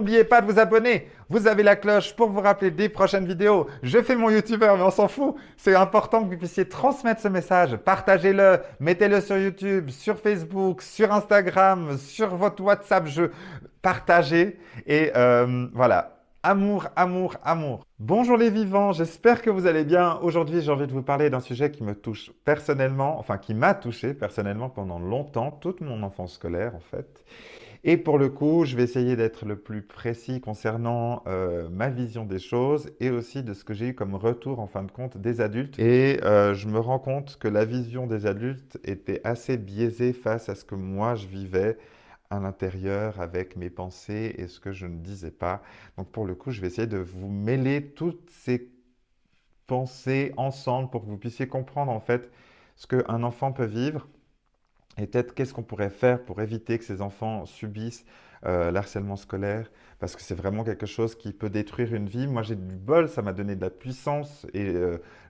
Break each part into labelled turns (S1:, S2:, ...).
S1: N'oubliez pas de vous abonner. Vous avez la cloche pour vous rappeler des prochaines vidéos. Je fais mon YouTuber, mais on s'en fout. C'est important que vous puissiez transmettre ce message. Partagez-le. Mettez-le sur YouTube, sur Facebook, sur Instagram, sur votre WhatsApp. Partagez. Et voilà. Amour, amour, amour. Bonjour les vivants, j'espère que vous allez bien. Aujourd'hui, j'ai envie de vous parler d'un sujet qui me touche personnellement, enfin qui m'a touché personnellement pendant longtemps, toute mon enfance scolaire en fait. Et pour le coup, je vais essayer d'être le plus précis concernant ma vision des choses et aussi de ce que j'ai eu comme retour en fin de compte des adultes. Et je me rends compte que la vision des adultes était assez biaisée face à ce que moi je vivais à l'intérieur avec mes pensées et ce que je ne disais pas. Donc pour le coup, je vais essayer de vous mêler toutes ces pensées ensemble pour que vous puissiez comprendre en fait ce qu'un enfant peut vivre et peut-être qu'est-ce qu'on pourrait faire pour éviter que ces enfants subissent l'harcèlement scolaire, parce que c'est vraiment quelque chose qui peut détruire une vie. Moi, j'ai du bol, ça m'a donné de la puissance et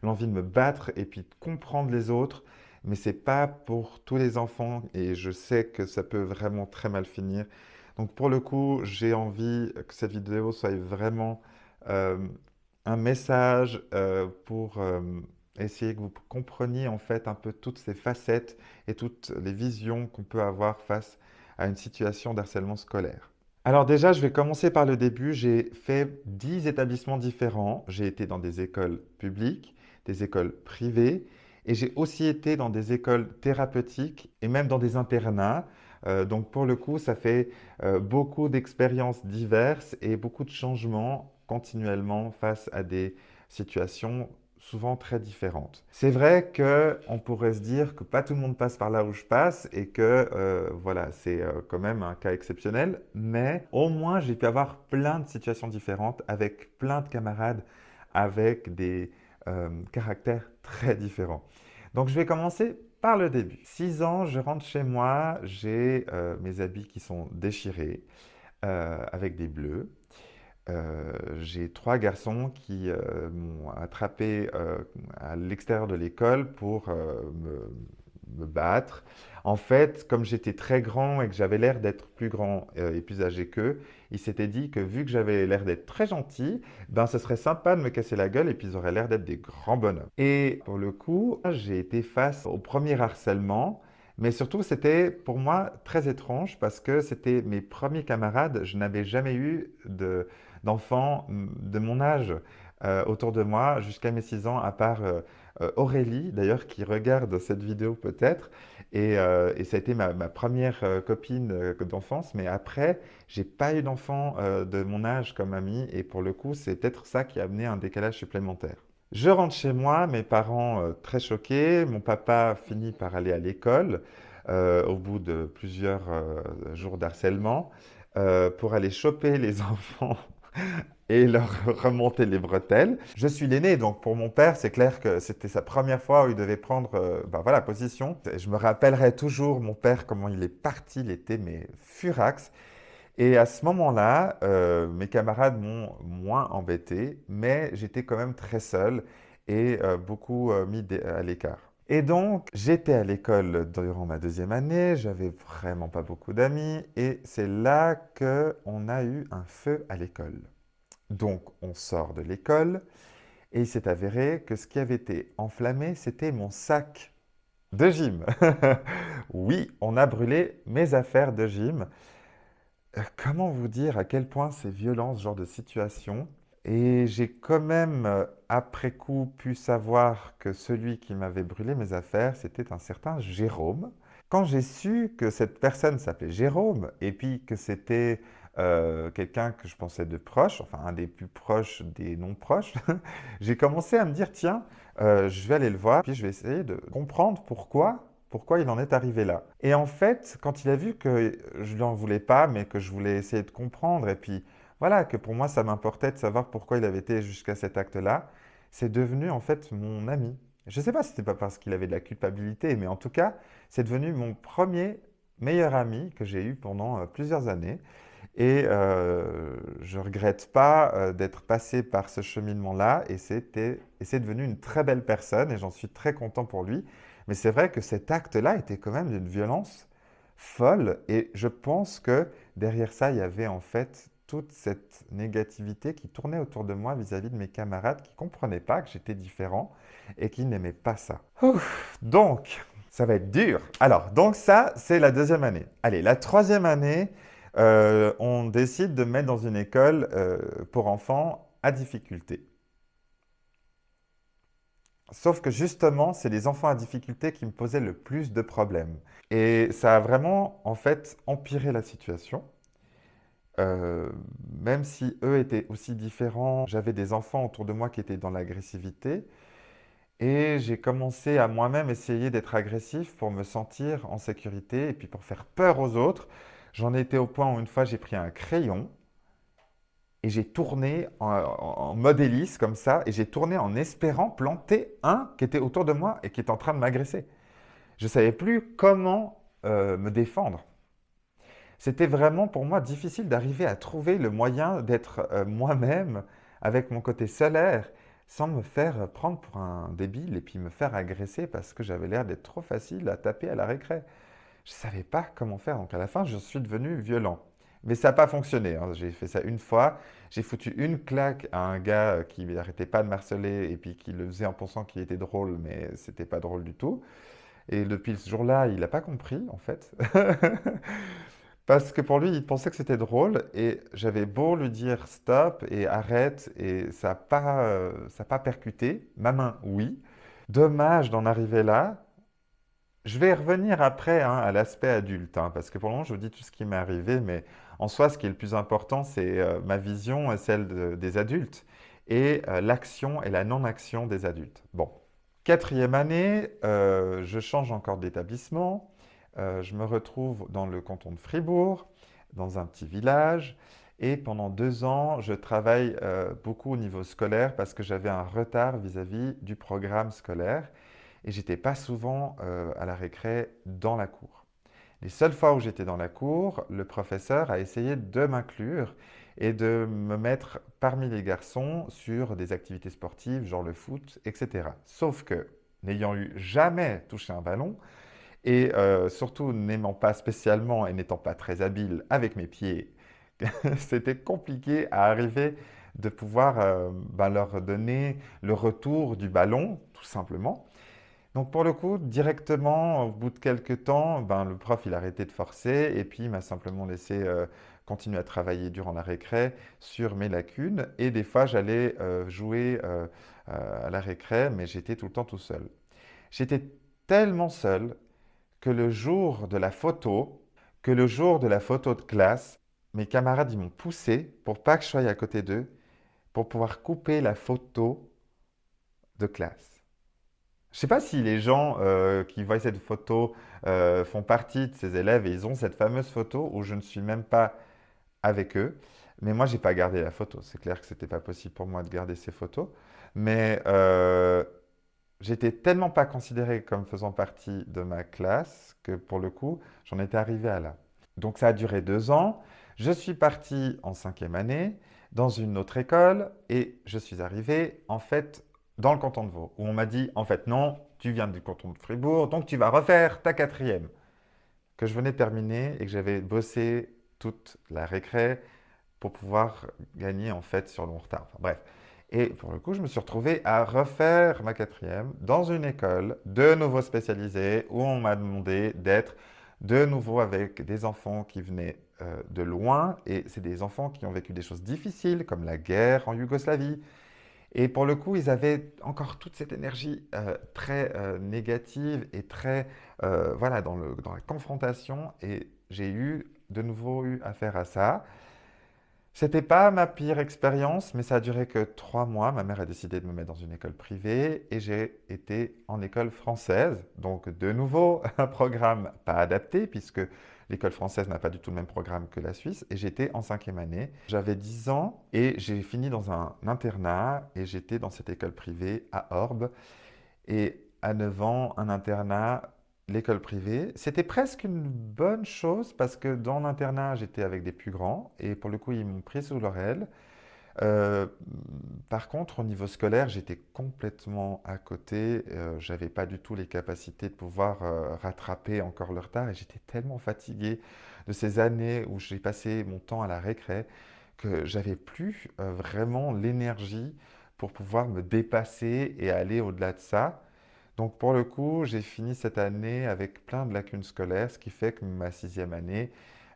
S1: l'envie de me battre et puis de comprendre les autres, mais c'est pas pour tous les enfants et je sais que ça peut vraiment très mal finir. Donc pour le coup, j'ai envie que cette vidéo soit vraiment euh, un message pour essayer que vous compreniez en fait un peu toutes ces facettes et toutes les visions qu'on peut avoir face à une situation d'harcèlement scolaire. Alors déjà, je vais commencer par le début. J'ai fait 10 établissements différents. J'ai été dans des écoles publiques, des écoles privées, et j'ai aussi été dans des écoles thérapeutiques et même dans des internats. Donc pour le coup, ça fait beaucoup d'expériences diverses et beaucoup de changements continuellement face à des situations souvent très différentes. C'est vrai qu'on pourrait se dire que pas tout le monde passe par là où je passe et que voilà, c'est quand même un cas exceptionnel, mais au moins j'ai pu avoir plein de situations différentes avec plein de camarades avec des caractères très différents. Donc je vais commencer par le début. 6 ans, je rentre chez moi, j'ai mes habits qui sont déchirés avec des bleus. J'ai trois garçons qui m'ont attrapé à l'extérieur de l'école pour me battre. En fait, comme j'étais très grand et que j'avais l'air d'être plus grand et plus âgé qu'eux, ils s'étaient dit que vu que j'avais l'air d'être très gentil, ben ce serait sympa de me casser la gueule et puis ils auraient l'air d'être des grands bonhommes. Et pour le coup, j'ai été face au premier harcèlement. Mais surtout, c'était pour moi très étrange parce que c'était mes premiers camarades. Je n'avais jamais eu d'enfants de mon âge autour de moi jusqu'à mes 6 ans, à part Aurélie, d'ailleurs, qui regarde cette vidéo peut-être. Et ça a été ma première copine d'enfance. Mais après, j'ai pas eu d'enfant de mon âge comme ami. Et pour le coup, c'est peut-être ça qui a amené un décalage supplémentaire. Je rentre chez moi, mes parents très choqués. Mon papa finit par aller à l'école au bout de plusieurs jours d'harcèlement pour aller choper les enfants et leur remonter les bretelles. Je suis l'aîné, donc pour mon père, c'est clair que c'était sa première fois où il devait prendre ben voilà, position. Et je me rappellerai toujours mon père, comment il est parti, il était mais furax. Et à ce moment-là, mes camarades m'ont moins embêté, mais j'étais quand même très seul et beaucoup mis à l'écart. Et donc, j'étais à l'école durant ma deuxième année, j'avais vraiment pas beaucoup d'amis, et c'est là qu'on a eu un feu à l'école. Donc, on sort de l'école, et il s'est avéré que ce qui avait été enflammé, c'était mon sac de gym. Oui, on a brûlé mes affaires de gym. Comment vous dire à quel point c'est violent ce genre de situation? Et j'ai quand même, après coup, pu savoir que celui qui m'avait brûlé mes affaires, c'était un certain Jérôme. Quand j'ai su que cette personne s'appelait Jérôme, et puis que c'était quelqu'un que je pensais de proche, enfin un des plus proches des non proches, j'ai commencé à me dire, tiens, je vais aller le voir, puis je vais essayer de comprendre pourquoi il en est arrivé là. Et en fait, quand il a vu que je n'en voulais pas, mais que je voulais essayer de comprendre, et puis voilà, que pour moi, ça m'importait de savoir pourquoi il avait été jusqu'à cet acte-là. C'est devenu en fait mon ami. Je ne sais pas si c'était pas parce qu'il avait de la culpabilité, mais en tout cas, c'est devenu mon premier meilleur ami que j'ai eu pendant plusieurs années. Et je ne regrette pas d'être passé par ce cheminement-là. Et c'est devenu une très belle personne et j'en suis très content pour lui. Mais c'est vrai que cet acte-là était quand même d'une violence folle. Et je pense que derrière ça, il y avait en fait toute cette négativité qui tournait autour de moi vis-à-vis de mes camarades qui ne comprenaient pas que j'étais différent et qui n'aimaient pas ça. Donc, ça va être dur. Alors, donc ça, c'est la deuxième année. Allez, la troisième année, on décide de me mettre dans une école pour enfants à difficulté. Sauf que justement, c'est les enfants à difficulté qui me posaient le plus de problèmes. Et ça a vraiment, en fait, empiré la situation. Euh, Même si eux étaient aussi différents, j'avais des enfants autour de moi qui étaient dans l'agressivité. Et j'ai commencé à moi-même essayer d'être agressif pour me sentir en sécurité et puis pour faire peur aux autres. J'en étais au point où une fois j'ai pris un crayon et j'ai tourné en mode hélice comme ça et j'ai tourné en espérant planter un qui était autour de moi et qui était en train de m'agresser. Je ne savais plus comment me défendre. C'était vraiment pour moi difficile d'arriver à trouver le moyen d'être moi-même avec mon côté solaire sans me faire prendre pour un débile et puis me faire agresser parce que j'avais l'air d'être trop facile à taper à la récré. Je ne savais pas comment faire, donc à la fin je suis devenu violent. Mais ça n'a pas fonctionné, hein. J'ai fait ça une fois, j'ai foutu une claque à un gars qui n'arrêtait pas de m'harceler et puis qui le faisait en pensant qu'il était drôle, mais c'était pas drôle du tout. Et depuis ce jour-là, il n'a pas compris en fait. Parce que pour lui, il pensait que c'était drôle et j'avais beau lui dire stop et arrête et ça a pas percuté. Ma main, oui. Dommage d'en arriver là. Je vais revenir après hein, à l'aspect adulte, hein, parce que pour le moment, je vous dis tout ce qui m'est arrivé, mais en soi, ce qui est le plus important, c'est ma vision et celle des adultes et l'action et la non-action des adultes. Bon, quatrième année, je change encore d'établissement. Je me retrouve dans le canton de Fribourg, dans un petit village. Et pendant 2 ans, je travaille beaucoup au niveau scolaire parce que j'avais un retard vis-à-vis du programme scolaire. Et j'étais pas souvent à la récré dans la cour. Les seules fois où j'étais dans la cour, le professeur a essayé de m'inclure et de me mettre parmi les garçons sur des activités sportives, genre le foot, etc. Sauf que, n'ayant eu jamais touché un ballon, et surtout n'aimant pas spécialement et n'étant pas très habile avec mes pieds, c'était compliqué à arriver de pouvoir leur donner le retour du ballon, tout simplement. Donc pour le coup, directement, au bout de quelques temps, le prof il a arrêté de forcer et puis il m'a simplement laissé continuer à travailler durant la récré sur mes lacunes. Et des fois, j'allais jouer à la récré, mais j'étais tout le temps tout seul. J'étais tellement seul que le jour de la photo, que le jour de la photo de classe, mes camarades ils m'ont poussé pour pas que je sois à côté d'eux, pour pouvoir couper la photo de classe. Je ne sais pas si les gens qui voient cette photo font partie de ces élèves et ils ont cette fameuse photo où je ne suis même pas avec eux. Mais moi, j'ai pas gardé la photo. C'est clair que c'était pas possible pour moi de garder ces photos. Mais j'étais tellement pas considéré comme faisant partie de ma classe que pour le coup, j'en étais arrivé à là. Donc ça a duré 2 ans. Je suis parti en cinquième année dans une autre école et je suis arrivé en fait dans le canton de Vaud où on m'a dit en fait non, tu viens du canton de Fribourg donc tu vas refaire ta quatrième que je venais de terminer et que j'avais bossé toute la récré pour pouvoir gagner en fait sur le retard. Enfin, bref. Et pour le coup, je me suis retrouvé à refaire ma quatrième dans une école de nouveau spécialisée où on m'a demandé d'être de nouveau avec des enfants qui venaient de loin et c'est des enfants qui ont vécu des choses difficiles comme la guerre en Yougoslavie. Et pour le coup, ils avaient encore toute cette énergie très négative et très voilà, dans la confrontation. Et j'ai eu de nouveau eu affaire à ça. C'était pas ma pire expérience, mais ça a duré que 3 mois. Ma mère a décidé de me mettre dans une école privée et j'ai été en école française. Donc, de nouveau, un programme pas adapté puisque l'école française n'a pas du tout le même programme que la Suisse. Et j'étais en cinquième année. J'avais 10 ans et j'ai fini dans un internat et j'étais dans cette école privée à Orbe. Et à 9 ans, un internat, l'école privée, c'était presque une bonne chose parce que dans l'internat, j'étais avec des plus grands et pour le coup, ils m'ont pris sous leur aile. Euh, Par contre, au niveau scolaire, j'étais complètement à côté. J'avais pas du tout les capacités de pouvoir rattraper encore le retard et j'étais tellement fatigué de ces années où j'ai passé mon temps à la récré que j'avais plus vraiment l'énergie pour pouvoir me dépasser et aller au-delà de ça. Donc pour le coup, j'ai fini cette année avec plein de lacunes scolaires, ce qui fait que ma sixième année,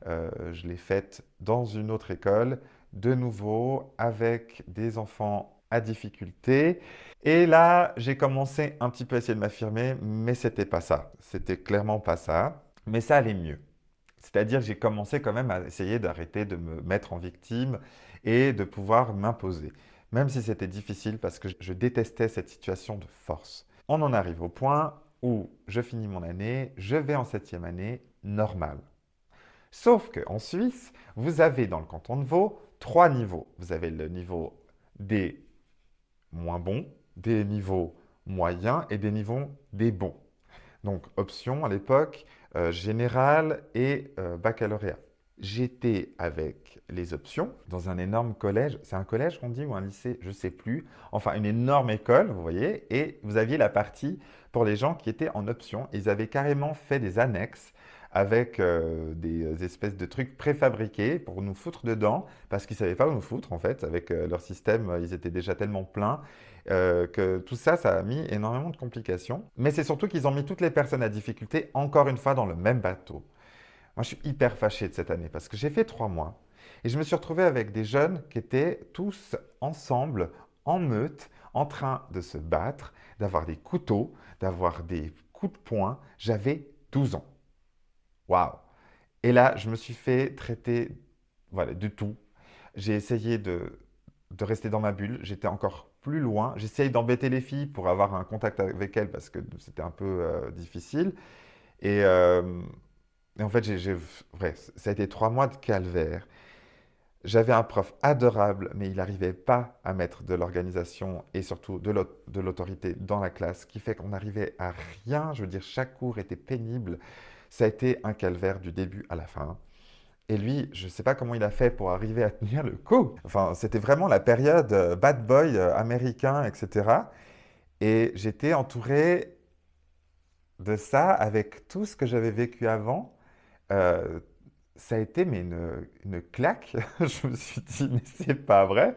S1: je l'ai faite dans une autre école, de nouveau avec des enfants à difficulté. Et là, j'ai commencé un petit peu à essayer de m'affirmer, mais c'était pas ça. C'était clairement pas ça. Mais ça allait mieux. C'est-à-dire que j'ai commencé quand même à essayer d'arrêter de me mettre en victime et de pouvoir m'imposer. Même si c'était difficile parce que je détestais cette situation de force. On en arrive au point où je finis mon année, je vais en septième année normale. Sauf qu'en Suisse, vous avez dans le canton de Vaud trois niveaux. Vous avez le niveau des moins bons, des niveaux moyens et des niveaux des bons. Donc option à l'époque, générale et baccalauréat. J'étais avec les options dans un énorme collège. C'est un collège qu'on dit ou un lycée, je ne sais plus. Enfin, une énorme école, vous voyez. Et vous aviez la partie pour les gens qui étaient en option. Ils avaient carrément fait des annexes avec des espèces de trucs préfabriqués pour nous foutre dedans parce qu'ils ne savaient pas où nous foutre en fait. Avec leur système, ils étaient déjà tellement pleins que tout ça, ça a mis énormément de complications. Mais c'est surtout qu'ils ont mis toutes les personnes à difficulté encore une fois dans le même bateau. Moi, je suis hyper fâché de cette année parce que j'ai fait 3 mois et je me suis retrouvé avec des jeunes qui étaient tous ensemble, en meute, en train de se battre, d'avoir des couteaux, d'avoir des coups de poing. J'avais 12 ans. Waouh! Et là, je me suis fait traiter voilà, de tout. J'ai essayé de rester dans ma bulle. J'étais encore plus loin. J'essayais d'embêter les filles pour avoir un contact avec elles parce que c'était un peu difficile. Et, euh, et en fait, ouais, ça a été 3 mois de calvaire. J'avais un prof adorable, mais il n'arrivait pas à mettre de l'organisation et surtout de l'autorité dans la classe, ce qui fait qu'on n'arrivait à rien. Je veux dire, chaque cours était pénible. Ça a été un calvaire du début à la fin. Et lui, je ne sais pas comment il a fait pour arriver à tenir le coup. Enfin, c'était vraiment la période bad boy américain, etc. Et j'étais entouré de ça avec tout ce que j'avais vécu avant. Euh, Ça a été mais une claque. Je me suis dit, mais c'est pas vrai.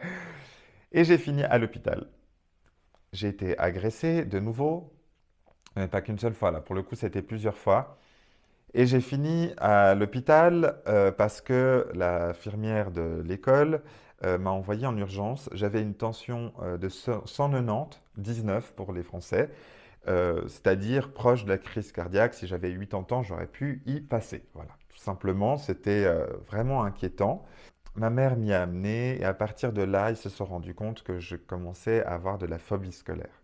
S1: Et j'ai fini à l'hôpital. J'ai été agressé de nouveau, mais pas qu'une seule fois. Là, pour le coup, c'était plusieurs fois. Et j'ai fini à l'hôpital parce que la infirmière de l'école m'a envoyé en urgence. J'avais une tension de 190, 19 pour les Français, c'est-à-dire proche de la crise cardiaque. Si j'avais 80 ans, j'aurais pu y passer. Voilà, tout simplement, c'était vraiment inquiétant. Ma mère m'y a amené et à partir de là, ils se sont rendus compte que je commençais à avoir de la phobie scolaire.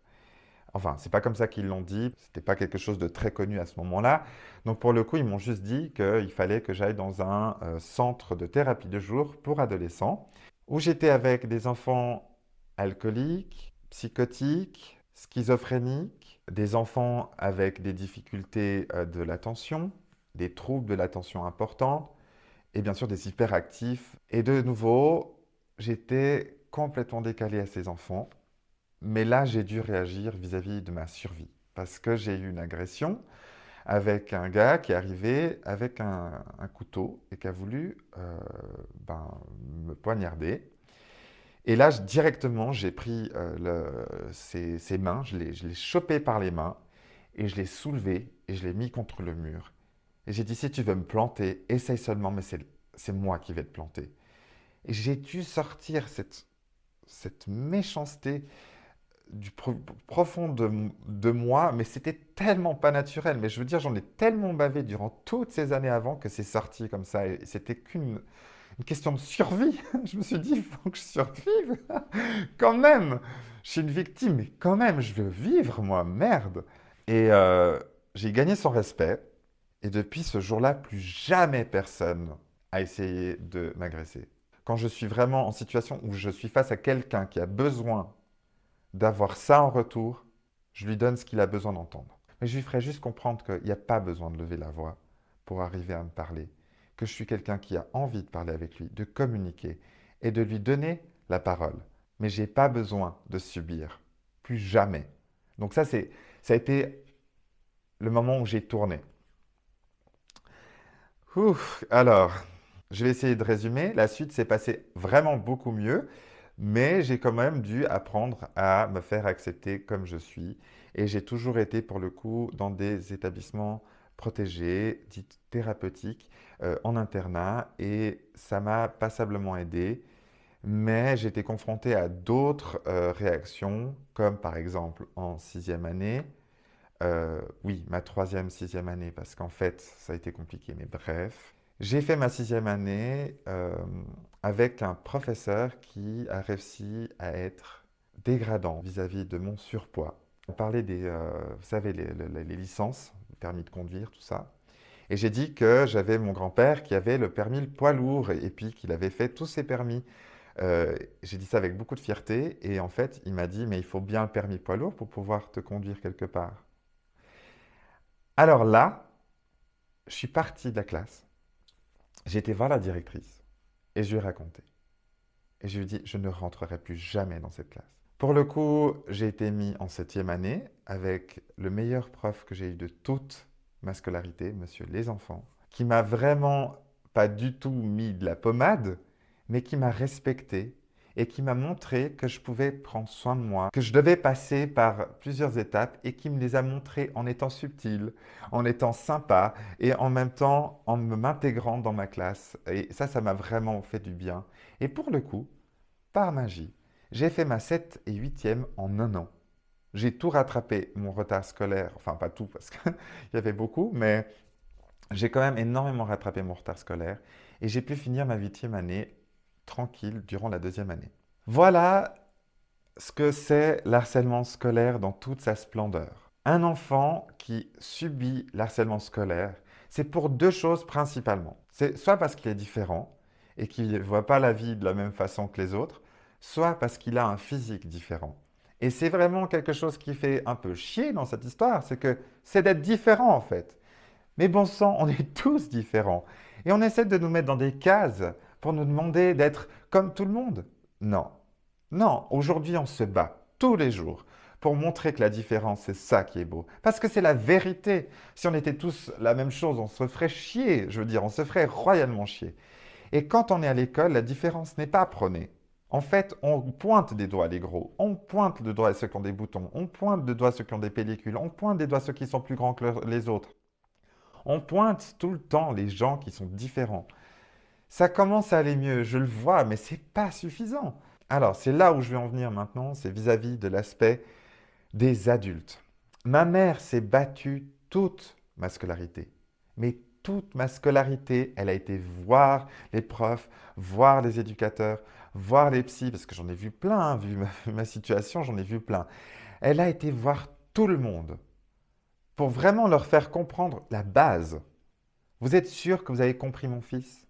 S1: Enfin, c'est pas comme ça qu'ils l'ont dit, c'était pas quelque chose de très connu à ce moment-là. Donc pour le coup, ils m'ont juste dit qu'il fallait que j'aille dans un centre de thérapie de jour pour adolescents, où j'étais avec des enfants alcooliques, psychotiques, schizophréniques, des enfants avec des difficultés de l'attention, des troubles de l'attention importants, et bien sûr des hyperactifs. Et de nouveau, j'étais complètement décalé à ces enfants. Mais là, j'ai dû réagir vis-à-vis de ma survie parce que j'ai eu une agression avec un gars qui est arrivé avec un couteau et qui a voulu ben, me poignarder. Et là, directement, j'ai pris ses mains, je l'ai chopé par les mains et je l'ai soulevé et je l'ai mis contre le mur. Et j'ai dit, si tu veux me planter, essaye seulement, mais c'est moi qui vais te planter. Et j'ai dû sortir cette méchanceté du profond de moi, mais c'était tellement pas naturel. Mais je veux dire, j'en ai tellement bavé durant toutes ces années avant que c'est sorti comme ça. Et c'était qu'une une question de survie. Je me suis dit, il faut que je survive. Quand même, je suis une victime, mais quand même, je veux vivre, moi, merde. Et j'ai gagné son respect. Et depuis ce jour-là, plus jamais personne a essayé de m'agresser. Quand je suis vraiment en situation où je suis face à quelqu'un qui a besoin d'avoir ça en retour, je lui donne ce qu'il a besoin d'entendre. Mais je lui ferai juste comprendre qu'il n'y a pas besoin de lever la voix pour arriver à me parler, que je suis quelqu'un qui a envie de parler avec lui, de communiquer et de lui donner la parole. Mais je n'ai pas besoin de subir, plus jamais. Donc ça a été le moment où j'ai tourné. Alors, je vais essayer de résumer. La suite s'est passée vraiment beaucoup mieux, mais j'ai quand même dû apprendre à me faire accepter comme je suis. Et j'ai toujours été, pour le coup, dans des établissements protégés, dits thérapeutiques, en internat, et ça m'a passablement aidé. Mais j'ai été confronté à d'autres réactions, comme par exemple en sixième année. Oui, ma troisième, sixième année, parce qu'en fait, ça a été compliqué, mais bref. J'ai fait ma sixième année avec un professeur qui a réussi à être dégradant vis-à-vis de mon surpoids. On parlait vous savez, les licences, le permis de conduire, tout ça. Et j'ai dit que j'avais mon grand-père qui avait le permis le poids lourd et puis qu'il avait fait tous ses permis. J'ai dit ça avec beaucoup de fierté et en fait, il m'a dit, mais il faut bien le permis poids lourd pour pouvoir te conduire quelque part. Alors là, je suis parti de la classe, j'ai été voir la directrice et je lui ai raconté. Et je lui ai dit, je ne rentrerai plus jamais dans cette classe. Pour le coup, j'ai été mis en septième année avec le meilleur prof que j'ai eu de toute ma scolarité, monsieur les enfants, qui m'a vraiment pas du tout mis de la pommade, mais qui m'a respecté et qui m'a montré que je pouvais prendre soin de moi, que je devais passer par plusieurs étapes et qui me les a montrées en étant subtil, en étant sympa et en même temps en m'intégrant dans ma classe. Et ça m'a vraiment fait du bien. Et pour le coup, par magie, j'ai fait ma 7 et 8e en un an. J'ai tout rattrapé, mon retard scolaire, enfin pas tout parce qu'il y avait beaucoup, mais j'ai quand même énormément rattrapé mon retard scolaire et j'ai pu finir ma 8e année tranquille durant la deuxième année. Voilà ce que c'est l'harcèlement scolaire dans toute sa splendeur. Un enfant qui subit l'harcèlement scolaire, c'est pour deux choses principalement. C'est soit parce qu'il est différent et qu'il ne voit pas la vie de la même façon que les autres, soit parce qu'il a un physique différent. Et c'est vraiment quelque chose qui fait un peu chier dans cette histoire, c'est que c'est d'être différent en fait. Mais bon sang, on est tous différents. Et on essaie de nous mettre dans des cases pour nous demander d'être comme tout le monde. Non. Non, aujourd'hui on se bat tous les jours pour montrer que la différence, c'est ça qui est beau. Parce que c'est la vérité. Si on était tous la même chose, on se ferait chier. Je veux dire, on se ferait royalement chier. Et quand on est à l'école, la différence n'est pas prônée. En fait, on pointe des doigts les gros, on pointe le doigt ceux qui ont des boutons, on pointe des doigts ceux qui ont des pellicules, on pointe des doigts ceux qui sont plus grands que les autres. On pointe tout le temps les gens qui sont différents. Ça commence à aller mieux, je le vois, mais c'est pas suffisant. Alors, c'est là où je vais en venir maintenant, c'est vis-à-vis de l'aspect des adultes. Ma mère s'est battue toute ma scolarité. Mais toute ma scolarité, elle a été voir les profs, voir les éducateurs, voir les psys, parce que j'en ai vu plein, hein, vu ma situation, j'en ai vu plein. Elle a été voir tout le monde pour vraiment leur faire comprendre la base. Vous êtes sûr que vous avez compris mon fils?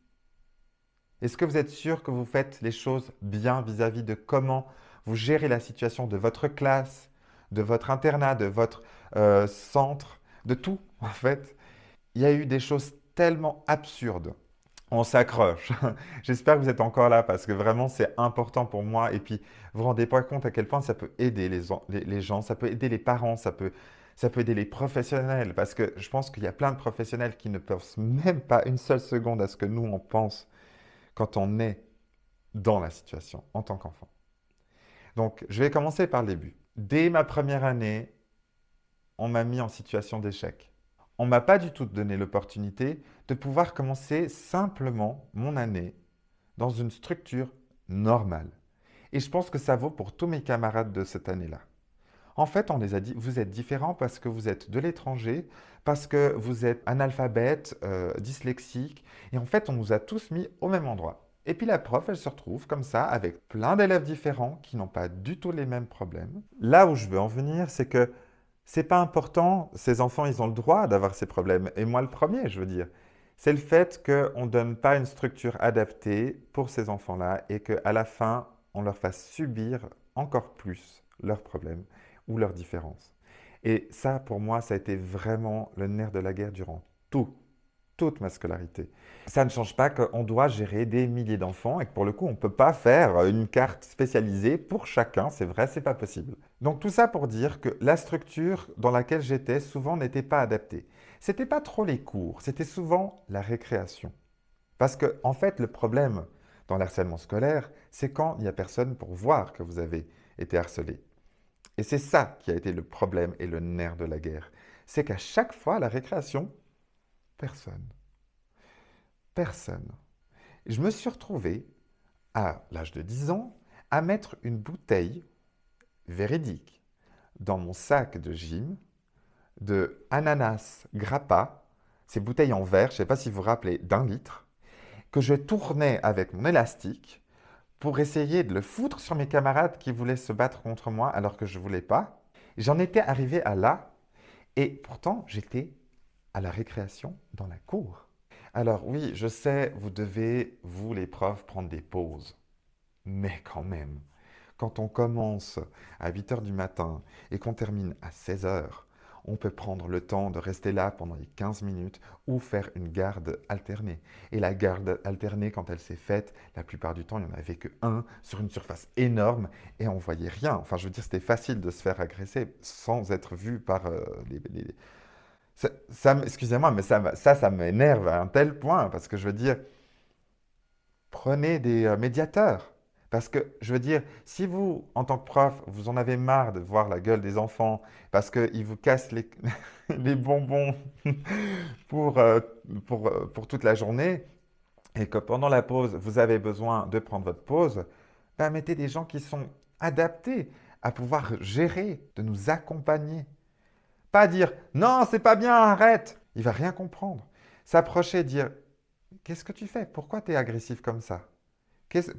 S1: Est-ce que vous êtes sûr que vous faites les choses bien vis-à-vis de comment vous gérez la situation de votre classe, de votre internat, de votre centre, de tout en fait? Il y a eu des choses tellement absurdes. On s'accroche. J'espère que vous êtes encore là parce que vraiment c'est important pour moi. Et puis, vous vous rendez pas compte à quel point ça peut aider les gens, ça peut aider les parents, ça peut aider les professionnels. Parce que je pense qu'il y a plein de professionnels qui ne pensent même pas une seule seconde à ce que nous on pense quand on est dans la situation en tant qu'enfant. Donc, je vais commencer par le début. Dès ma première année, on m'a mis en situation d'échec. On ne m'a pas du tout donné l'opportunité de pouvoir commencer simplement mon année dans une structure normale. Et je pense que ça vaut pour tous mes camarades de cette année-là. En fait, on les a dit, vous êtes différents parce que vous êtes de l'étranger, parce que vous êtes analphabète, dyslexique, et en fait, on nous a tous mis au même endroit. Et puis la prof, elle se retrouve comme ça avec plein d'élèves différents qui n'ont pas du tout les mêmes problèmes. Là où je veux en venir, c'est que c'est pas important, ces enfants, ils ont le droit d'avoir ces problèmes, et moi le premier, je veux dire. C'est le fait qu'on ne donne pas une structure adaptée pour ces enfants-là et qu'à la fin, on leur fasse subir encore plus leurs problèmes ou leurs différences. Et ça, pour moi, ça a été vraiment le nerf de la guerre durant toute ma scolarité. Ça ne change pas qu'on doit gérer des milliers d'enfants et que pour le coup, on ne peut pas faire une carte spécialisée pour chacun. C'est vrai, c'est pas possible. Donc tout ça pour dire que la structure dans laquelle j'étais souvent n'était pas adaptée. C'était pas trop les cours, c'était souvent la récréation. Parce que, en fait, le problème dans le harcèlement scolaire, c'est quand il n'y a personne pour voir que vous avez été harcelé. Et c'est ça qui a été le problème et le nerf de la guerre. C'est qu'à chaque fois, à la récréation, personne. Personne. Je me suis retrouvé, à l'âge de 10 ans, à mettre une bouteille véridique dans mon sac de gym de ananas grappa, ces bouteilles en verre, je ne sais pas si vous vous rappelez, d'1 litre, que je tournais avec mon élastique pour essayer de le foutre sur mes camarades qui voulaient se battre contre moi alors que je ne voulais pas. J'en étais arrivé à là, et pourtant j'étais à la récréation dans la cour. Alors oui, je sais, vous devez, vous les profs, prendre des pauses. Mais quand même, quand on commence à 8 heures du matin et qu'on termine à 16 heures, on peut prendre le temps de rester là pendant les 15 minutes ou faire une garde alternée. Et la garde alternée, quand elle s'est faite, la plupart du temps, il n'y en avait que un sur une surface énorme et on voyait rien. Enfin, je veux dire, c'était facile de se faire agresser sans être vu par les. Excusez-moi, mais ça m'énerve à un tel point parce que je veux dire, prenez des médiateurs. Parce que, je veux dire, si vous, en tant que prof, vous en avez marre de voir la gueule des enfants parce qu'ils vous cassent les bonbons pour, euh, pour toute la journée et que pendant la pause, vous avez besoin de prendre votre pause, ben, mettez des gens qui sont adaptés à pouvoir gérer, de nous accompagner. Pas dire non, c'est pas bien, arrête. Il va rien comprendre. S'approcher, dire qu'est-ce que tu fais? Pourquoi tu es agressif comme ça? Qu'est-ce-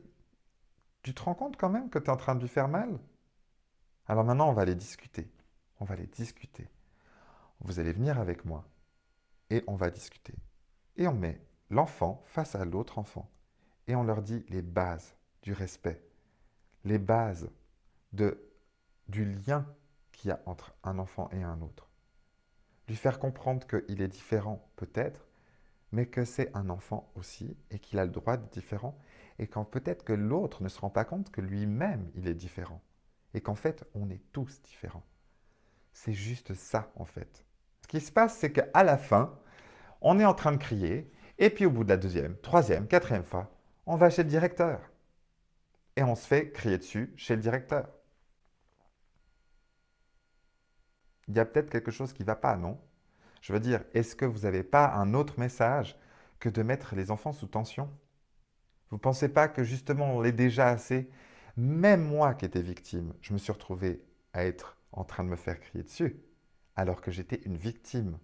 S1: Tu te rends compte quand même que tu es en train de lui faire mal? Alors maintenant, on va aller discuter. On va aller discuter. Vous allez venir avec moi et on va discuter. Et on met l'enfant face à l'autre enfant et on leur dit les bases du respect, les bases de, du lien qu'il y a entre un enfant et un autre. Lui faire comprendre qu'il est différent peut-être, mais que c'est un enfant aussi et qu'il a le droit d'être différent et qu'en peut-être que l'autre ne se rend pas compte que lui-même il est différent et qu'en fait on est tous différents. C'est juste ça en fait. Ce qui se passe, c'est qu'à la fin, on est en train de crier et puis au bout de la deuxième, troisième, quatrième fois, on va chez le directeur et on se fait crier dessus chez le directeur. Il y a peut-être quelque chose qui ne va pas, non? Je veux dire, est-ce que vous n'avez pas un autre message que de mettre les enfants sous tension? Vous ne pensez pas que justement on l'est déjà assez? Même moi qui étais victime, je me suis retrouvé à être en train de me faire crier dessus, alors que j'étais une victime.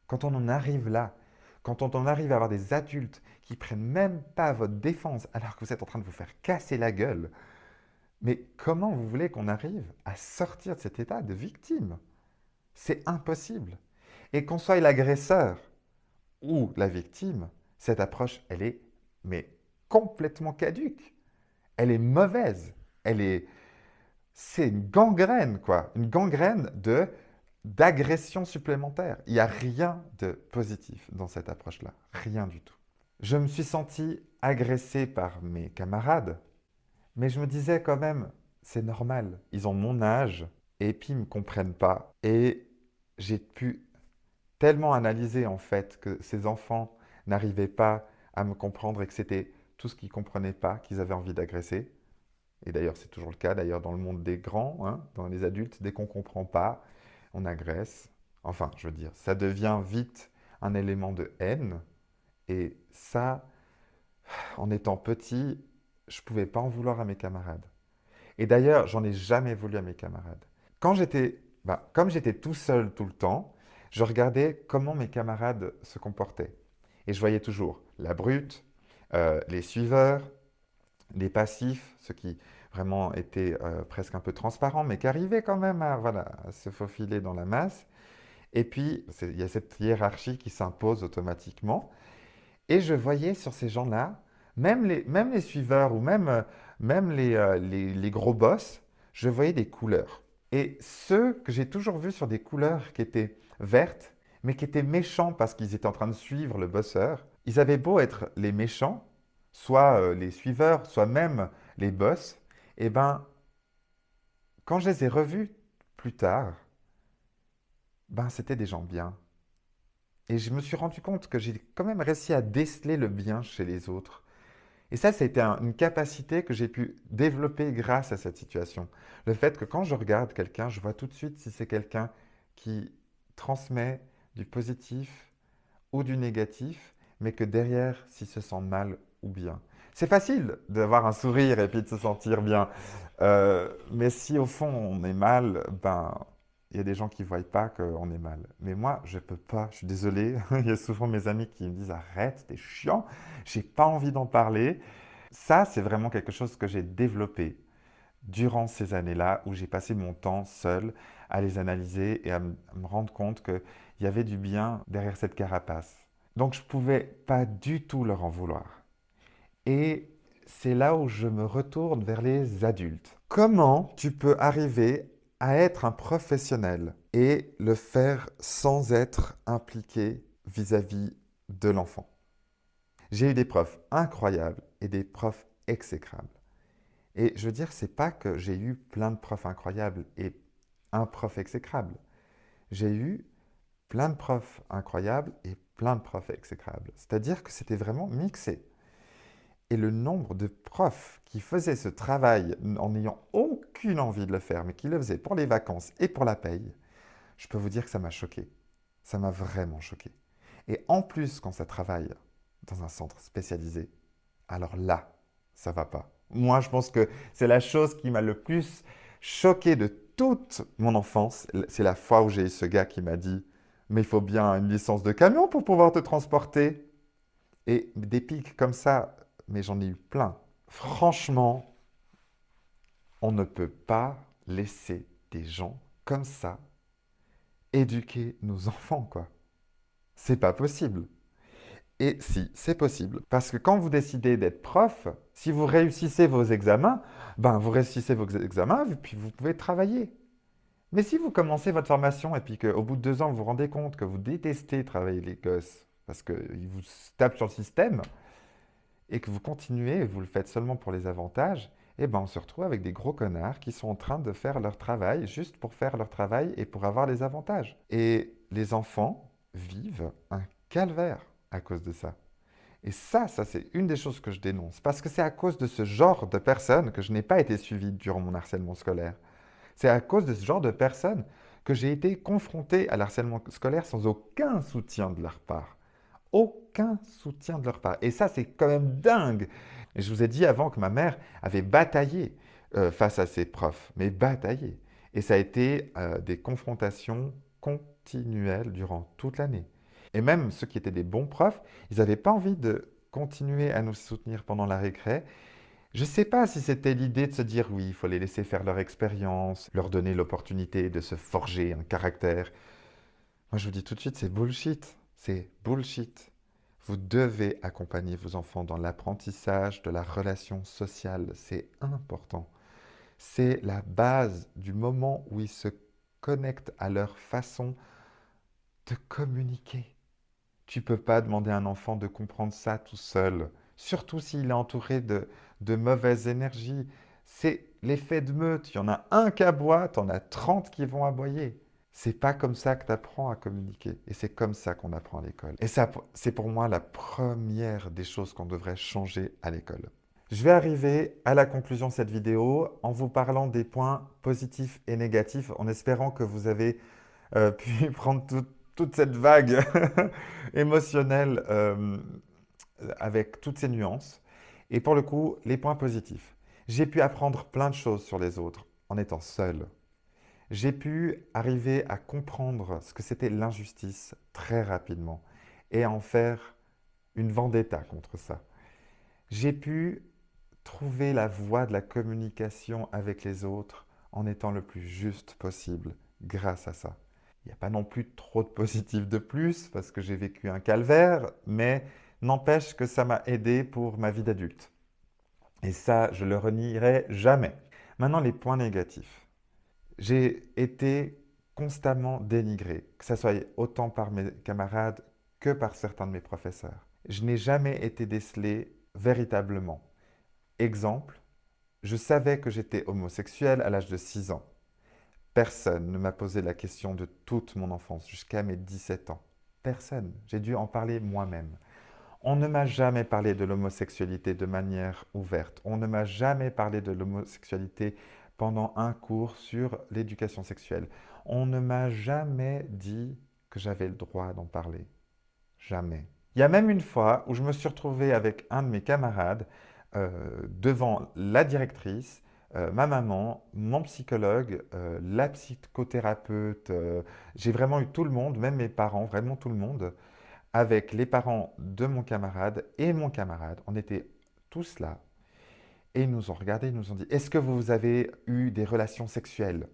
S1: Quand on en arrive là, quand on en arrive à avoir des adultes qui prennent même pas votre défense alors que vous êtes en train de vous faire casser la gueule, mais comment vous voulez qu'on arrive à sortir de cet état de victime? C'est impossible. Et qu'on soit l'agresseur ou la victime, cette approche, elle est mais complètement caduque. Elle est mauvaise. C'est une gangrène, quoi. Une gangrène d'agression supplémentaire. Il n'y a rien de positif dans cette approche-là. Rien du tout. Je me suis senti agressé par mes camarades, mais je me disais quand même, c'est normal. Ils ont mon âge et puis ils ne me comprennent pas. Et j'ai pu tellement analyser en fait que ces enfants n'arrivaient pas à me comprendre et que c'était tout ce qu'ils ne comprenaient pas qu'ils avaient envie d'agresser. Et d'ailleurs, c'est toujours le cas, d'ailleurs, dans le monde des grands, hein, dans les adultes, dès qu'on ne comprend pas, on agresse. Enfin, je veux dire, ça devient vite un élément de haine. Et ça, en étant petit, je ne pouvais pas en vouloir à mes camarades. Et d'ailleurs, j'en ai jamais voulu à mes camarades. Comme j'étais tout seul tout le temps, je regardais comment mes camarades se comportaient. Et je voyais toujours la brute, les suiveurs, les passifs, ceux qui vraiment étaient presque un peu transparents, mais qui arrivaient quand même à, voilà, à se faufiler dans la masse. Et puis, il y a cette hiérarchie qui s'impose automatiquement. Et je voyais sur ces gens-là, même les suiveurs ou même les gros boss, je voyais des couleurs. Et ceux que j'ai toujours vus sur des couleurs qui étaient vertes, mais qui étaient méchants parce qu'ils étaient en train de suivre le bosseur, ils avaient beau être les méchants, soit les suiveurs, soit même les boss, et ben, quand je les ai revus plus tard, ben, c'était des gens bien. Et je me suis rendu compte que j'ai quand même réussi à déceler le bien chez les autres. Et ça a été une capacité que j'ai pu développer grâce à cette situation. Le fait que quand je regarde quelqu'un, je vois tout de suite si c'est quelqu'un qui transmet du positif ou du négatif, mais que derrière, s'il se sent mal ou bien. C'est facile d'avoir un sourire et puis de se sentir bien. Mais si au fond on est mal, ben il y a des gens qui ne voient pas qu'on est mal. Mais moi, je ne peux pas, je suis désolé. Il y a souvent mes amis qui me disent arrête, t'es chiant, j'ai pas envie d'en parler. Ça, c'est vraiment quelque chose que j'ai développé durant ces années-là où j'ai passé mon temps seul à les analyser et à me rendre compte qu'il y avait du bien derrière cette carapace. Donc je ne pouvais pas du tout leur en vouloir. Et c'est là où je me retourne vers les adultes. Comment tu peux arriver à être un professionnel et le faire sans être impliqué vis-à-vis de l'enfant? J'ai eu des profs incroyables et des profs exécrables. Et je veux dire, c'est pas que j'ai eu plein de profs incroyables et un prof exécrable. J'ai eu plein de profs incroyables et plein de profs exécrables. C'est-à-dire que c'était vraiment mixé. Et le nombre de profs qui faisaient ce travail en n'ayant aucune envie de le faire, mais qui le faisaient pour les vacances et pour la paye, je peux vous dire que ça m'a choqué. Ça m'a vraiment choqué. Et en plus, quand ça travaille dans un centre spécialisé, alors là, ça va pas. Moi, je pense que c'est la chose qui m'a le plus choqué de toute mon enfance. C'est la fois où j'ai eu ce gars qui m'a dit, mais il faut bien une licence de camion pour pouvoir te transporter. Et des pics comme ça, mais j'en ai eu plein. Franchement, on ne peut pas laisser des gens comme ça éduquer nos enfants, quoi. C'est pas possible. Et si, c'est possible. Parce que quand vous décidez d'être prof, si vous réussissez vos examens, ben vous réussissez vos examens, puis vous pouvez travailler. Mais si vous commencez votre formation et puis qu'au bout de 2 ans, vous vous rendez compte que vous détestez travailler les gosses parce qu'ils vous tapent sur le système et que vous continuez et vous le faites seulement pour les avantages, eh ben on se retrouve avec des gros connards qui sont en train de faire leur travail juste pour faire leur travail et pour avoir les avantages. Et les enfants vivent un calvaire à cause de ça. Et ça c'est une des choses que je dénonce, parce que c'est à cause de ce genre de personnes que je n'ai pas été suivi durant mon harcèlement scolaire. C'est à cause de ce genre de personnes que j'ai été confronté à l'harcèlement scolaire sans aucun soutien de leur part. Aucun soutien de leur part. Et ça, c'est quand même dingue. Et je vous ai dit avant que ma mère avait bataillé face à ses profs, mais bataillé. Et ça a été des confrontations continuelles durant toute l'année. Et même ceux qui étaient des bons profs, ils n'avaient pas envie de continuer à nous soutenir pendant la récré. Je ne sais pas si c'était l'idée de se dire oui, il faut les laisser faire leur expérience, leur donner l'opportunité de se forger un caractère. Moi, je vous dis tout de suite, c'est bullshit. C'est bullshit. Vous devez accompagner vos enfants dans l'apprentissage de la relation sociale. C'est important. C'est la base du moment où ils se connectent à leur façon de communiquer. Tu ne peux pas demander à un enfant de comprendre ça tout seul, surtout s'il est entouré de mauvaises énergies. C'est l'effet de meute. Il y en a un qui aboie, tu en as 30 qui vont aboyer. C'est pas comme ça que tu apprends à communiquer. Et c'est comme ça qu'on apprend à l'école. Et ça, c'est pour moi la première des choses qu'on devrait changer à l'école. Je vais arriver à la conclusion de cette vidéo en vous parlant des points positifs et négatifs, en espérant que vous avez pu prendre toute cette vague émotionnelle avec toutes ces nuances. Et pour le coup, les points positifs. J'ai pu apprendre plein de choses sur les autres en étant seul. J'ai pu arriver à comprendre ce que c'était l'injustice très rapidement et à en faire une vendetta contre ça. J'ai pu trouver la voie de la communication avec les autres en étant le plus juste possible grâce à ça. Il n'y a pas non plus trop de positifs de plus parce que j'ai vécu un calvaire, mais n'empêche que ça m'a aidé pour ma vie d'adulte. Et ça, je le renierai jamais. Maintenant, les points négatifs. J'ai été constamment dénigré, que ce soit autant par mes camarades que par certains de mes professeurs. Je n'ai jamais été décelé véritablement. Exemple, je savais que j'étais homosexuel à l'âge de 6 ans. Personne ne m'a posé la question de toute mon enfance jusqu'à mes 17 ans. personne. J'ai dû en parler moi-même. On ne m'a jamais parlé de l'homosexualité de manière ouverte. On ne m'a jamais parlé de l'homosexualité pendant un cours sur l'éducation sexuelle. On ne m'a jamais dit que j'avais le droit d'en parler. Jamais. Il y a même une fois où je me suis retrouvé avec un de mes camarades devant la directrice, ma maman, mon psychologue, la psychothérapeute. J'ai vraiment eu tout le monde, même mes parents, vraiment tout le monde, avec les parents de mon camarade et mon camarade. On était tous là et ils nous ont regardés, ils nous ont dit, est-ce que vous avez eu des relations sexuelles?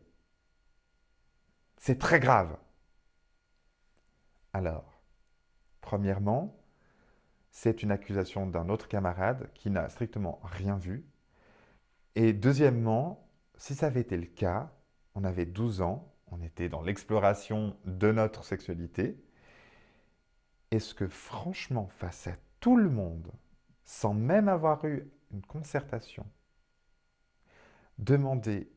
S1: C'est très grave. Alors, premièrement, c'est une accusation d'un autre camarade qui n'a strictement rien vu. Et deuxièmement, si ça avait été le cas, on avait 12 ans, on était dans l'exploration de notre sexualité. Est-ce que franchement, face à tout le monde, sans même avoir eu une concertation, demander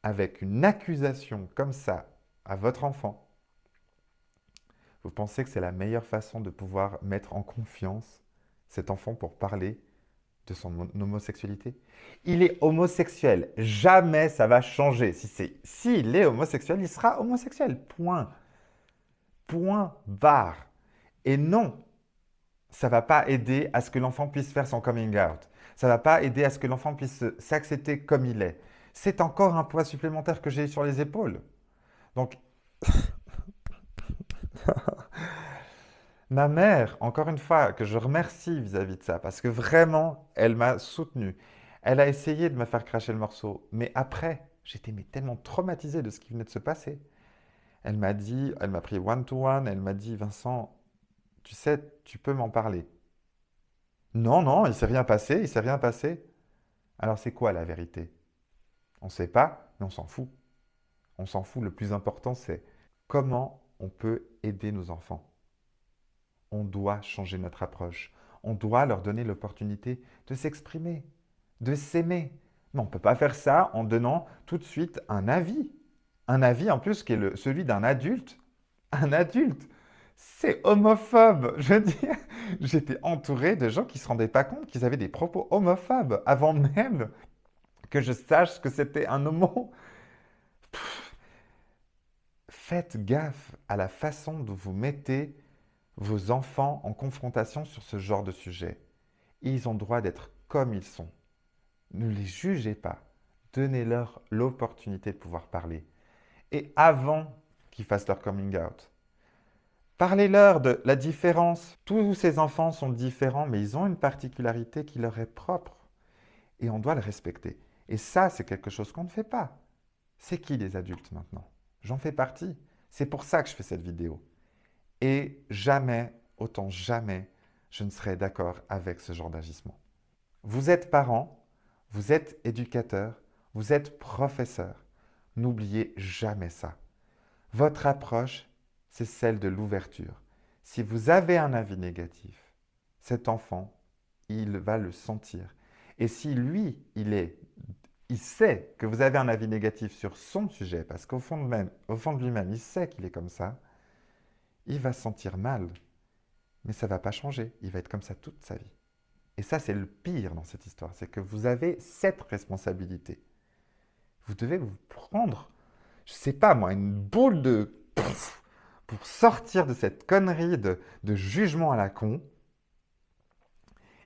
S1: avec une accusation comme ça à votre enfant, vous pensez que c'est la meilleure façon de pouvoir mettre en confiance cet enfant pour parler de son homosexualité? Il est homosexuel. Jamais ça va changer. S'il est homosexuel, il sera homosexuel. Point. Point barre. Et non, ça ne va pas aider à ce que l'enfant puisse faire son coming out. Ça ne va pas aider à ce que l'enfant puisse s'accepter comme il est. C'est encore un poids supplémentaire que j'ai sur les épaules. Donc, ma mère, encore une fois, que je remercie vis-à-vis de ça, parce que vraiment, elle m'a soutenu. Elle a essayé de me faire cracher le morceau, mais après, j'étais tellement traumatisé de ce qui venait de se passer. Elle m'a dit, elle m'a pris one-to-one, elle m'a dit, Vincent, tu sais, tu peux m'en parler. Non, non, il s'est rien passé, il s'est rien passé. Alors c'est quoi la vérité? On ne sait pas, mais on s'en fout. On s'en fout, le plus important c'est comment on peut aider nos enfants. On doit changer notre approche. On doit leur donner l'opportunité de s'exprimer, de s'aimer. Mais on ne peut pas faire ça en donnant tout de suite un avis. Un avis en plus qui est celui d'un adulte. Un adulte. C'est homophobe. Je veux dire, j'étais entouré de gens qui ne se rendaient pas compte qu'ils avaient des propos homophobes avant même que je sache que c'était un homo. Pff, faites gaffe à la façon dont vous mettez vos enfants en confrontation sur ce genre de sujet. Ils ont droit d'être comme ils sont. Ne les jugez pas. Donnez-leur l'opportunité de pouvoir parler. Et avant qu'ils fassent leur coming out, parlez-leur de la différence. Tous ces enfants sont différents, mais ils ont une particularité qui leur est propre. Et on doit le respecter. Et ça, c'est quelque chose qu'on ne fait pas. C'est qui les adultes maintenant? J'en fais partie. C'est pour ça que je fais cette vidéo. Et jamais, autant jamais, je ne serai d'accord avec ce genre d'agissement. Vous êtes parent, vous êtes éducateur, vous êtes professeur. N'oubliez jamais ça. Votre approche, c'est celle de l'ouverture. Si vous avez un avis négatif, cet enfant, il va le sentir. Et si lui, il sait que vous avez un avis négatif sur son sujet, parce qu'au fond de lui-même, il sait qu'il est comme ça, il va se sentir mal. Mais ça ne va pas changer. Il va être comme ça toute sa vie. Et ça, c'est le pire dans cette histoire. C'est que vous avez cette responsabilité. Vous devez vous prendre, je ne sais pas moi, une boule de... pour sortir de cette connerie de jugement à la con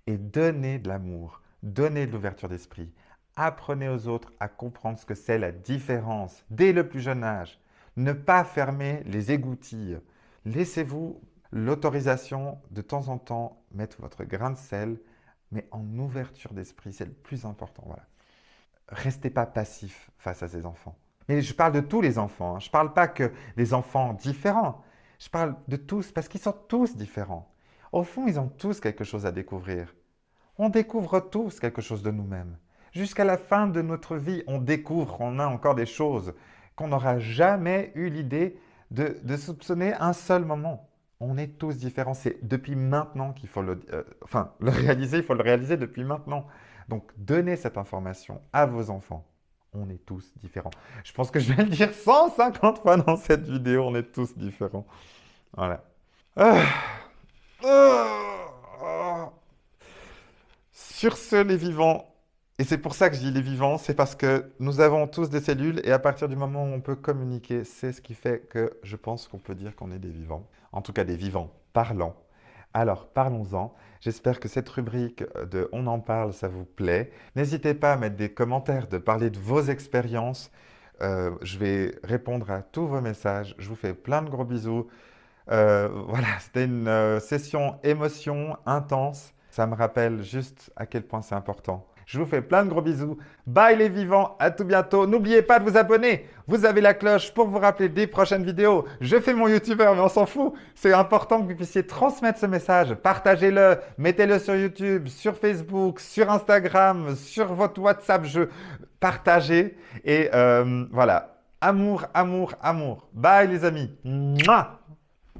S1: et donner de l'amour, donner de l'ouverture d'esprit. Apprenez aux autres à comprendre ce que c'est la différence dès le plus jeune âge. Ne pas fermer les égouttilles. Laissez-vous l'autorisation de temps en temps mettre votre grain de sel, mais en ouverture d'esprit, c'est le plus important. Voilà. Restez pas passif face à ces enfants. Mais je parle de tous les enfants, hein. Je ne parle pas que des enfants différents. Je parle de tous, parce qu'ils sont tous différents. Au fond, ils ont tous quelque chose à découvrir. On découvre tous quelque chose de nous-mêmes. Jusqu'à la fin de notre vie, on découvre, on a encore des choses qu'on n'aura jamais eu l'idée de soupçonner un seul moment. On est tous différents. C'est depuis maintenant qu'il faut le réaliser. Il faut le réaliser depuis maintenant. Donc, donnez cette information à vos enfants. On est tous différents. Je pense que je vais le dire 150 fois dans cette vidéo. On est tous différents. Voilà. Ah. Ah. Sur ce, les vivants, et c'est pour ça que je dis les vivants, c'est parce que nous avons tous des cellules et à partir du moment où on peut communiquer, c'est ce qui fait que je pense qu'on peut dire qu'on est des vivants. En tout cas, des vivants parlants. Alors, parlons-en. J'espère que cette rubrique de On en parle, ça vous plaît. N'hésitez pas à mettre des commentaires, de parler de vos expériences. Je vais répondre à tous vos messages. Je vous fais plein de gros bisous. Voilà, c'était une session émotion intense. Ça me rappelle juste à quel point c'est important. Je vous fais plein de gros bisous. Bye les vivants, à tout bientôt. N'oubliez pas de vous abonner. Vous avez la cloche pour vous rappeler des prochaines vidéos. Je fais mon youtubeur, mais on s'en fout. C'est important que vous puissiez transmettre ce message. Partagez-le, mettez-le sur YouTube, sur Facebook, sur Instagram, sur votre WhatsApp. Partagez. Et voilà, amour, amour, amour. Bye les amis. Mouah.